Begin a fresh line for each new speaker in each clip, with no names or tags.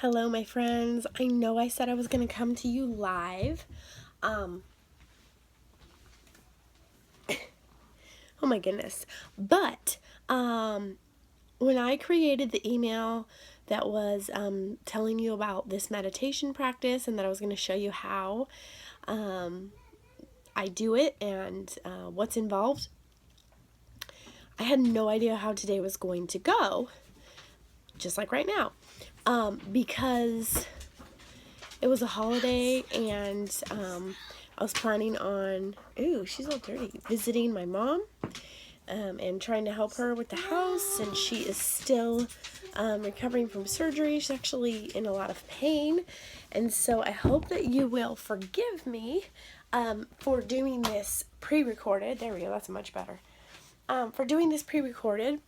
Hello, my friends. I know I said I was going to come to you live. Um, oh my goodness. But when I created the email that was telling you about this meditation practice and that I was going to show you how I do it and what's involved, I had no idea how today was going to go, just like right now, because it was a holiday and I was planning on, ooh, she's all dirty, visiting my mom and trying to help her with the house. And she is still recovering from surgery. She's actually in a lot of pain. And so I hope that you will forgive me for doing this pre-recorded. There we go, that's much better. For doing this pre-recorded.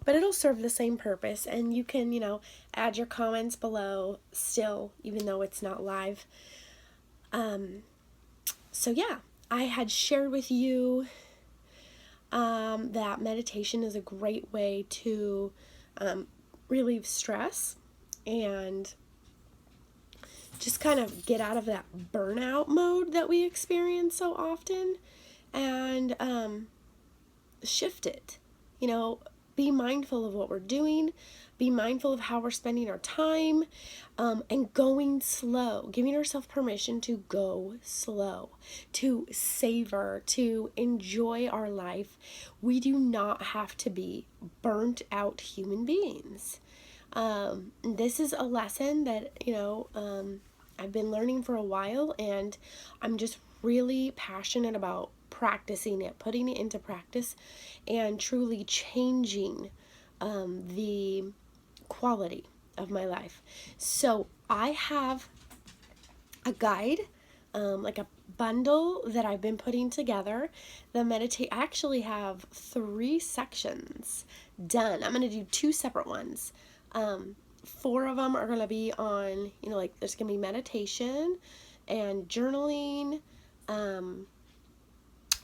But it'll serve the same purpose, and you can, add your comments below still, even though it's not live. So yeah, I had shared with you that meditation is a great way to relieve stress and just kind of get out of that burnout mode that we experience so often and shift it. Be mindful of what we're doing, be mindful of how we're spending our time, and going slow, giving ourselves permission to go slow, to savor, to enjoy our life. We do not have to be burnt out human beings. This is a lesson that, I've been learning for a while, and I'm just really passionate about practicing it, putting it into practice, and truly changing the quality of my life. So I have a guide, like a bundle that I've been putting together. I actually have 3 sections done. I'm going to do 2 separate ones. 4 of them are going to be on, there's going to be meditation and journaling,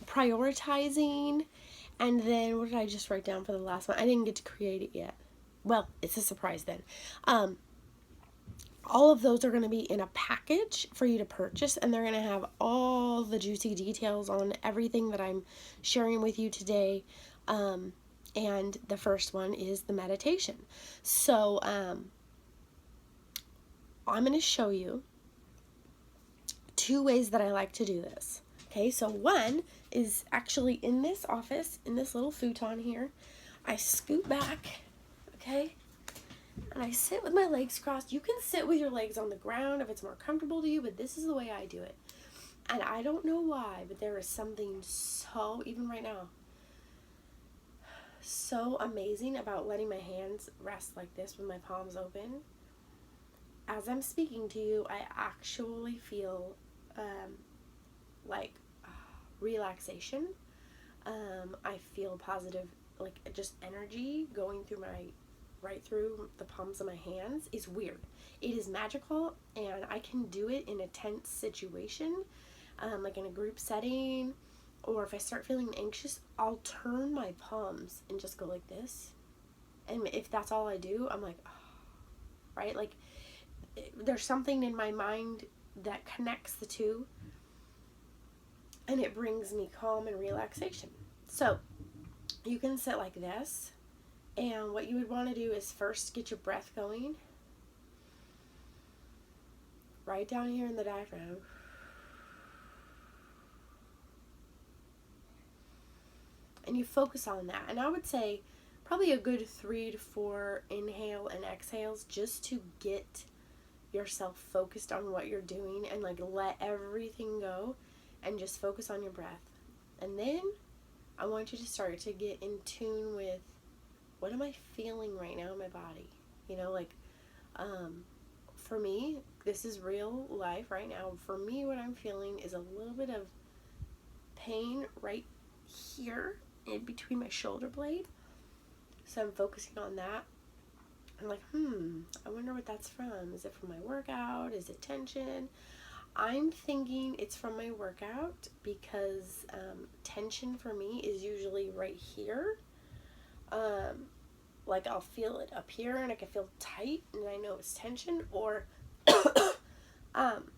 prioritizing, and then what did I just write down for the last one? I didn't get to create it yet. Well, it's a surprise then. All of those are going to be in a package for you to purchase, and they're going to have all the juicy details on everything that I'm sharing with you today. And the first one is the meditation. So I'm going to show you 2 ways that I like to do this. Okay, so one is actually in this office, in this little futon here. I scoot back, okay, and I sit with my legs crossed. You can sit with your legs on the ground if it's more comfortable to you, but this is the way I do it. And I don't know why, but there is something so, even right now, so amazing about letting my hands rest like this with my palms open. As I'm speaking to you, I actually feel like relaxation. I feel positive, like just energy going through right through the palms of my hands. Is weird. It is magical, and I can do it in a tense situation, like in a group setting, or if I start feeling anxious, I'll turn my palms and just go like this. And if that's all I do, I'm like, oh, right? Like, there's something in my mind that connects the two, and it brings me calm and relaxation. So you can sit like this, and what you would want to do is first get your breath going right down here in the diaphragm, and you focus on that. And I would say probably a good 3 to 4 inhale and exhales just to get yourself focused on what you're doing, and like let everything go and just focus on your breath. And then I want you to start to get in tune with, what am I feeling right now in my body? For me, this is real life right now. For me, what I'm feeling is a little bit of pain right here in between my shoulder blade. So I'm focusing on that. I'm like, I wonder what that's from. Is it from my workout? Is it tension? I'm thinking it's from my workout, because tension for me is usually right here. like I'll feel it up here and I can feel tight and I know it's tension, or um,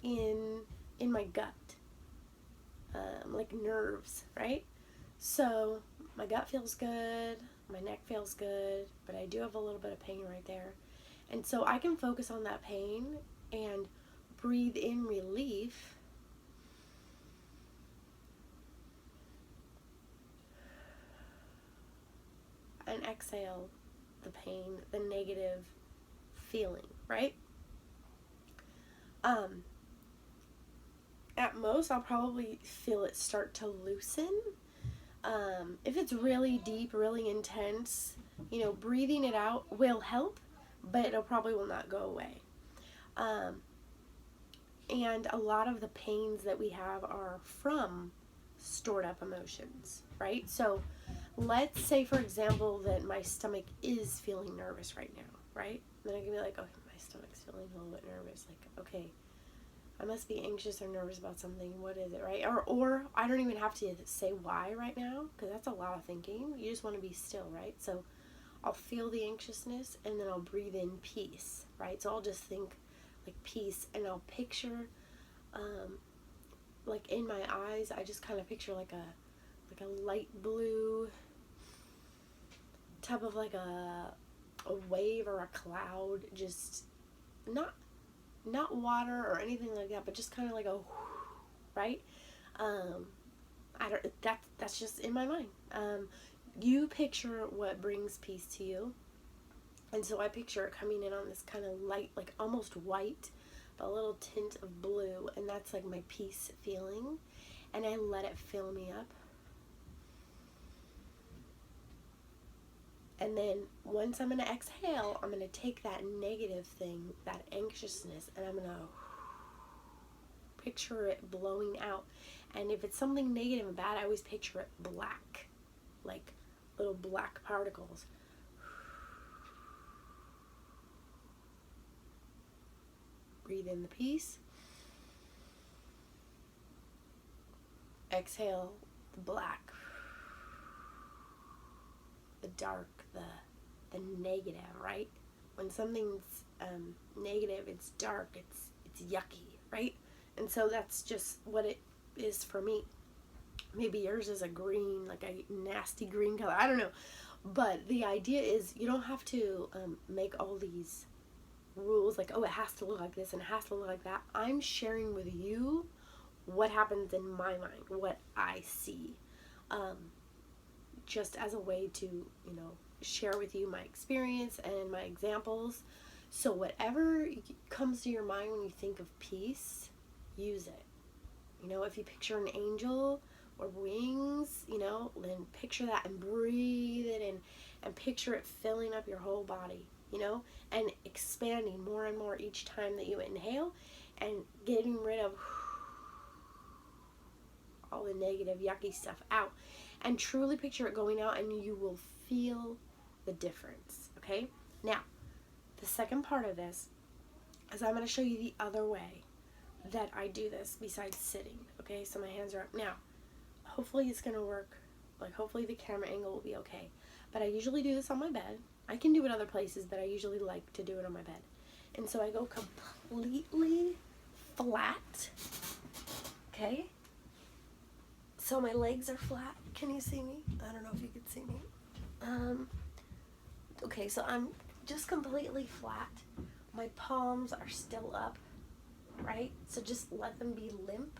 in my gut, like nerves, right? So my gut feels good, my neck feels good, but I do have a little bit of pain right there. And so I can focus on that pain and breathe in relief and exhale the pain, the negative feeling, right? Um, at most, I'll probably feel it start to loosen. If it's really deep, really intense, breathing it out will help, but it probably will not go away. Um, and a lot of the pains that we have are from stored up emotions, right? So let's say, for example, that my stomach is feeling nervous right now, right? Then I can be like, okay, my stomach's feeling a little bit nervous. Like, okay, I must be anxious or nervous about something. What is it, right? Or I don't even have to say why right now, because that's a lot of thinking. You just want to be still, right? So I'll feel the anxiousness and then I'll breathe in peace, right? So I'll just think like peace, and I'll picture, like in my eyes, I just kind of picture like a light blue type of like a wave or a cloud, just not water or anything like that, but just kind of like a, right? I don't. That's just in my mind. You picture what brings peace to you, and so I picture it coming in on this kind of light, like almost white, but a little tint of blue, and that's like my peace feeling, and I let it fill me up. And then once I'm going to exhale, I'm going to take that negative thing, that anxiousness, and I'm going to picture it blowing out. And if it's something negative and bad, I always picture it black, like little black particles. Breathe in the peace. Exhale the black, the dark, the negative, right? When something's negative, it's dark, it's yucky, right? And so that's just what it is for me. Maybe yours is a green, like a nasty green color. I don't know. But the idea is you don't have to make all these rules like, oh, it has to look like this and it has to look like that. I'm sharing with you what happens in my mind, what I see, just as a way to, share with you my experience and my examples. So whatever comes to your mind when you think of peace, use it. If you picture an angel or wings, then picture that and breathe it in and picture it filling up your whole body, and expanding more and more each time that you inhale and getting rid of all the negative, yucky stuff out. And truly picture it going out, and you will feel the difference, okay? Now, the second part of this is I'm going to show you the other way that I do this besides sitting, okay? So my hands are up. Now, hopefully it's going to work. Like, hopefully the camera angle will be okay. But I usually do this on my bed. I can do it other places, but I usually like to do it on my bed. And so I go completely flat, okay? So my legs are flat. Can you see me? I don't know if you can see me. Okay, so I'm just completely flat. My palms are still up, right? So just let them be limp,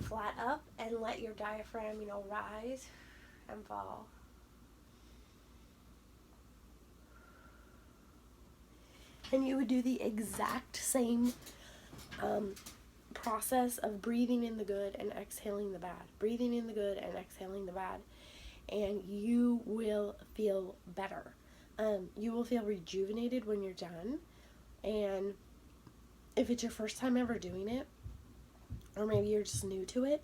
flat up, and let your diaphragm, rise and fall. And you would do the exact same process of breathing in the good and exhaling the bad. Breathing in the good and exhaling the bad. And you will feel better. You will feel rejuvenated when you're done. And if it's your first time ever doing it, or maybe you're just new to it,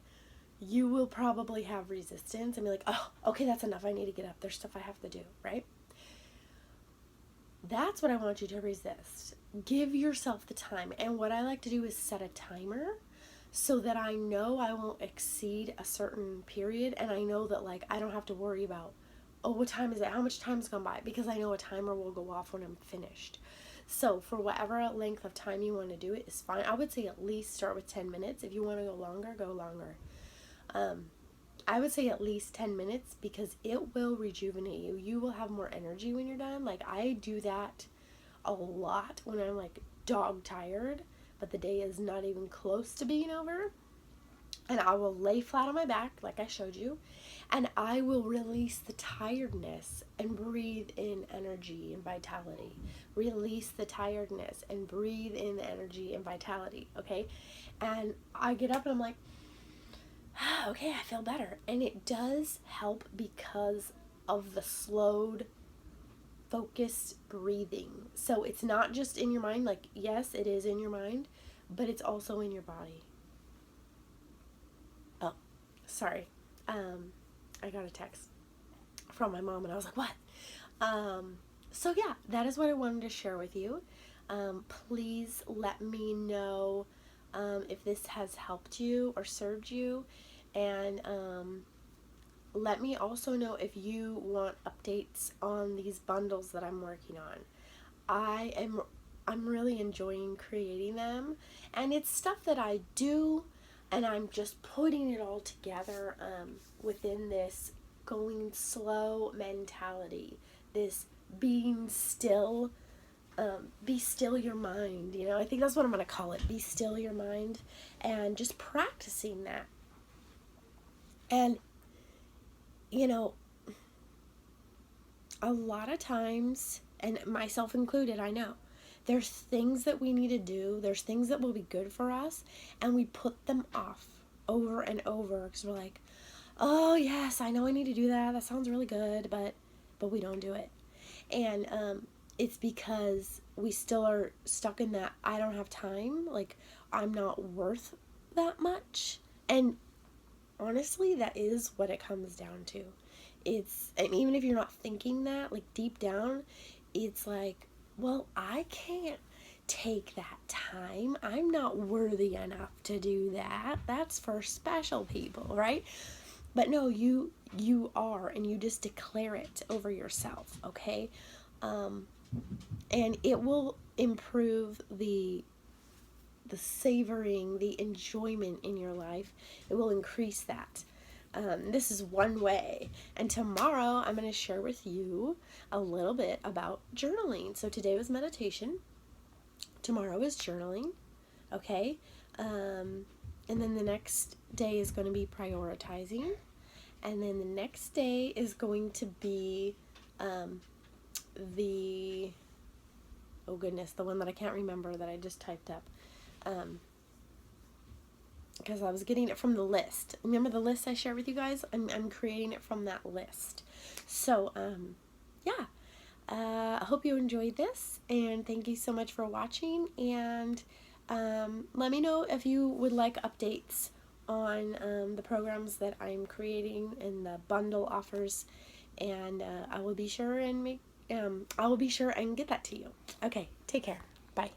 you will probably have resistance and be like, oh, okay, that's enough. I need to get up. There's stuff I have to do, right? That's what I want you to resist. Give yourself the time. And what I like to do is set a timer so that I know I won't exceed a certain period, and I know that I don't have to worry about oh, what time is it? How much time's gone by? Because I know a timer will go off when I'm finished. So for whatever length of time you want to do it is fine. I would say at least start with 10 minutes. If you want to go longer, go longer. I would say at least 10 minutes because it will rejuvenate you. You will have more energy when you're done. Like, I do that a lot when I'm like dog tired, but the day is not even close to being over. And I will lay flat on my back, like I showed you, and I will release the tiredness and breathe in energy and vitality. Release the tiredness and breathe in the energy and vitality, okay? And I get up and I'm like, okay, I feel better. And it does help because of the slowed, focused breathing. So it's not just in your mind, like, yes, it is in your mind, but it's also in your body. Oh, sorry. I got a text from my mom and I was like, what? So yeah, that is what I wanted to share with you. Please let me know if this has helped you or served you, and let me also know if you want updates on these bundles that I'm working on. I'm really enjoying creating them, and it's stuff that I do, and I'm just putting it all together within this going slow mentality, this being still. Be still your mind, I think that's what I'm going to call it. Be still your mind, and just practicing that. And a lot of times, and myself included, I know there's things that we need to do, there's things that will be good for us, and we put them off over and over because we're like, oh yes, I know I need to do that, that sounds really good, but we don't do it. And it's because we still are stuck in that I don't have time, like I'm not worth that much. And honestly, that is what it comes down to. And even if you're not thinking that, like deep down, it's like, well, I can't take that time. I'm not worthy enough to do that. That's for special people, right? But no, you are, and you just declare it over yourself, okay? And it will improve the savoring, the enjoyment in your life. It will increase that. This is one way. And tomorrow I'm going to share with you a little bit about journaling. So today was meditation. Tomorrow is journaling. Okay? And then the next day is going to be prioritizing. And then the next day is going to be the one that I can't remember that I just typed up. Because I was getting it from the list. Remember the list I shared with you guys? I'm creating it from that list. So, yeah. I hope you enjoyed this, and thank you so much for watching, and let me know if you would like updates on the programs that I'm creating and the bundle offers, and I will be sure and get that to you. Okay, take care. Bye.